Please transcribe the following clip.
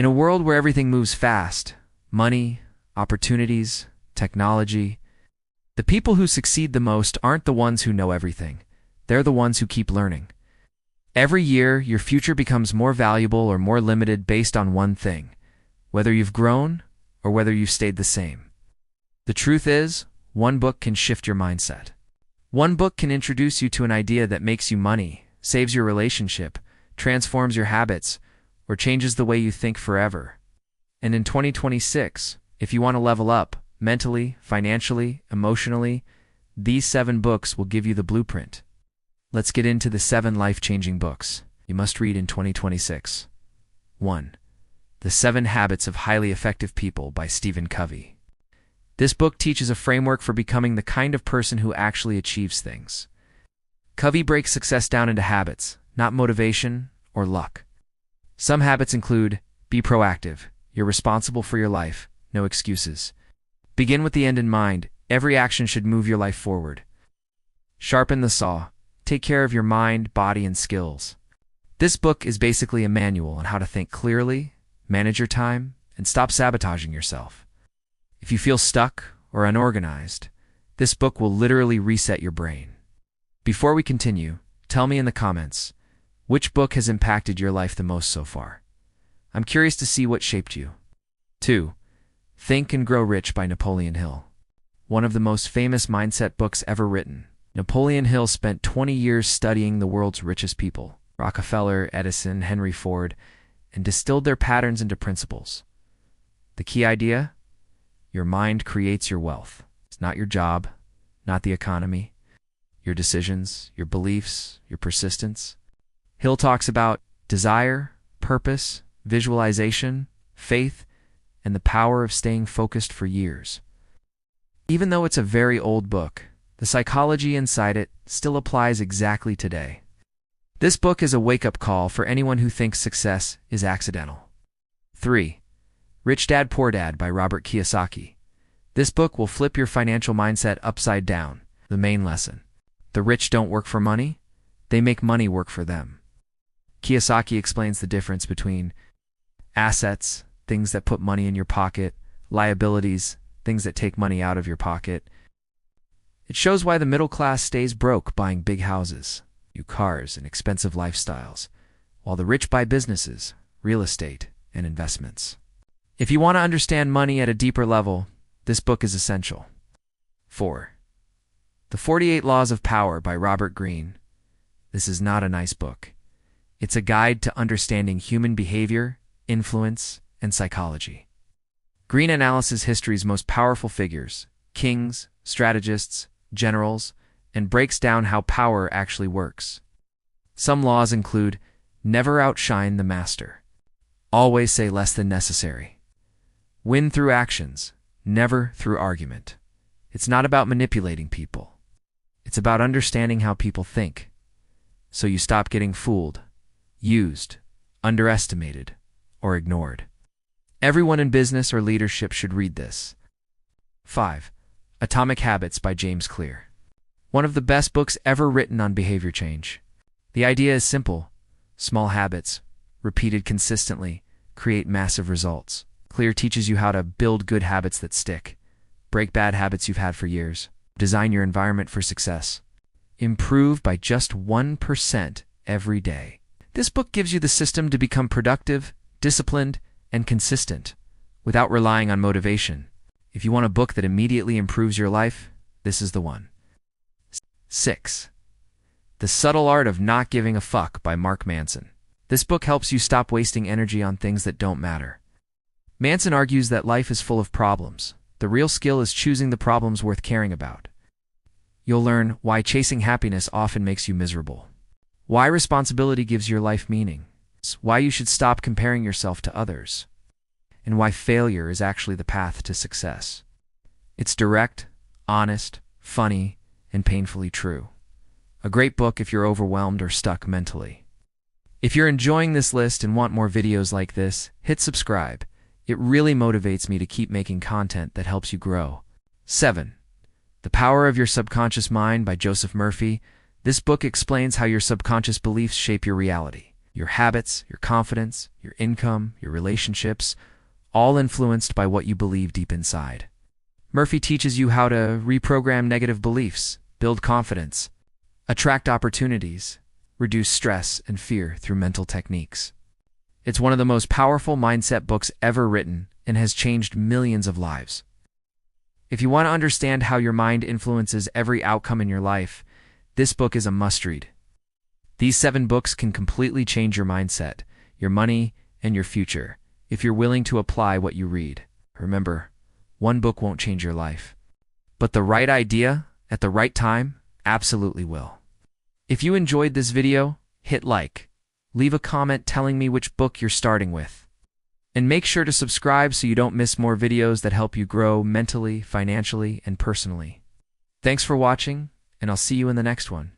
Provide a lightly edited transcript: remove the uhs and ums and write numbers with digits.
In a world where everything moves fast, money, opportunities, technology, the people who succeed the most aren't the ones who know everything. They're the ones who keep learning. Every year, your future becomes more valuable or more limited based on one thing, whether you've grown or whether you've stayed the same. The truth is, one book can shift your mindset. One book can introduce you to an idea that makes you money, saves your relationship, transforms your habits, or changes the way you think forever. And in 2026, if you want to level up, mentally, financially, emotionally, these 7 books will give you the blueprint. Let's get into the 7 life-changing books you must read in 2026. 1. The 7 Habits of Highly Effective People by Stephen Covey. This book teaches a framework for becoming the kind of person who actually achieves things. Covey breaks success down into habits, not motivation or luck. Some habits include: be proactive. You're responsible for your life. No excuses. Begin with the end in mind. Every action should move your life forward. Sharpen the saw. Take care of your mind, body, and skills. This book is basically a manual on how to think clearly, manage your time, and stop sabotaging yourself. If you feel stuck or unorganized, this book will literally reset your brain. Before we continue, tell me in the comments, which book has impacted your life the most so far? I'm curious to see what shaped you. 2. Think and Grow Rich by Napoleon Hill. One of the most famous mindset books ever written. Napoleon Hill spent 20 years studying the world's richest people, Rockefeller, Edison, Henry Ford, and distilled their patterns into principles. The key idea? Your mind creates your wealth. It's not your job, not the economy, your decisions, your beliefs, your persistence. Hill talks about desire, purpose, visualization, faith, and the power of staying focused for years. Even though it's a very old book, the psychology inside it still applies exactly today. This book is a wake-up call for anyone who thinks success is accidental. 3. Rich Dad Poor Dad by Robert Kiyosaki. This book will flip your financial mindset upside down. The main lesson: the rich don't work for money, they make money work for them. Kiyosaki explains the difference between assets, things that put money in your pocket, liabilities, things that take money out of your pocket. It shows why the middle class stays broke buying big houses, new cars, and expensive lifestyles, while the rich buy businesses, real estate, and investments. If you want to understand money at a deeper level, this book is essential. 4. The 48 Laws of Power by Robert Greene. This is not a nice book. It's a guide to understanding human behavior, influence, and psychology. Greene analyzes history's most powerful figures, kings, strategists, generals, and breaks down how power actually works. Some laws include: never outshine the master. Always say less than necessary. Win through actions, never through argument. It's not about manipulating people. It's about understanding how people think, so you stop getting fooled, used, underestimated, or ignored. Everyone in business or leadership should read this. 5. Atomic Habits by James Clear. One of the best books ever written on behavior change. The idea is simple. Small habits, repeated consistently, create massive results. Clear teaches you how to build good habits that stick, break bad habits you've had for years, design your environment for success, improve by just 1% every day. This book gives you the system to become productive, disciplined, and consistent, without relying on motivation. If you want a book that immediately improves your life, this is the one. 6. The Subtle Art of Not Giving a Fuck by Mark Manson. This book helps you stop wasting energy on things that don't matter. Manson argues that life is full of problems. The real skill is choosing the problems worth caring about. You'll learn why chasing happiness often makes you miserable, why responsibility gives your life meaning, why you should stop comparing yourself to others, and why failure is actually the path to success. It's direct, honest, funny, and painfully true. A great book if you're overwhelmed or stuck mentally. If you're enjoying this list and want more videos like this, hit subscribe. It really motivates me to keep making content that helps you grow. 7. The Power of Your Subconscious Mind by Joseph Murphy. This book explains how your subconscious beliefs shape your reality. Your habits, your confidence, your income, your relationships, all influenced by what you believe deep inside. Murphy teaches you how to reprogram negative beliefs, build confidence, attract opportunities, reduce stress and fear through mental techniques. It's one of the most powerful mindset books ever written and has changed millions of lives. If you want to understand how your mind influences every outcome in your life, this book is a must-read. These 7 books can completely change your mindset, your money, and your future if you're willing to apply what you read. Remember, one book won't change your life, but the right idea at the right time absolutely will. If you enjoyed this video, hit like, leave a comment telling me which book you're starting with, and make sure to subscribe so you don't miss more videos that help you grow mentally, financially, and personally. Thanks for watching, and I'll see you in the next one.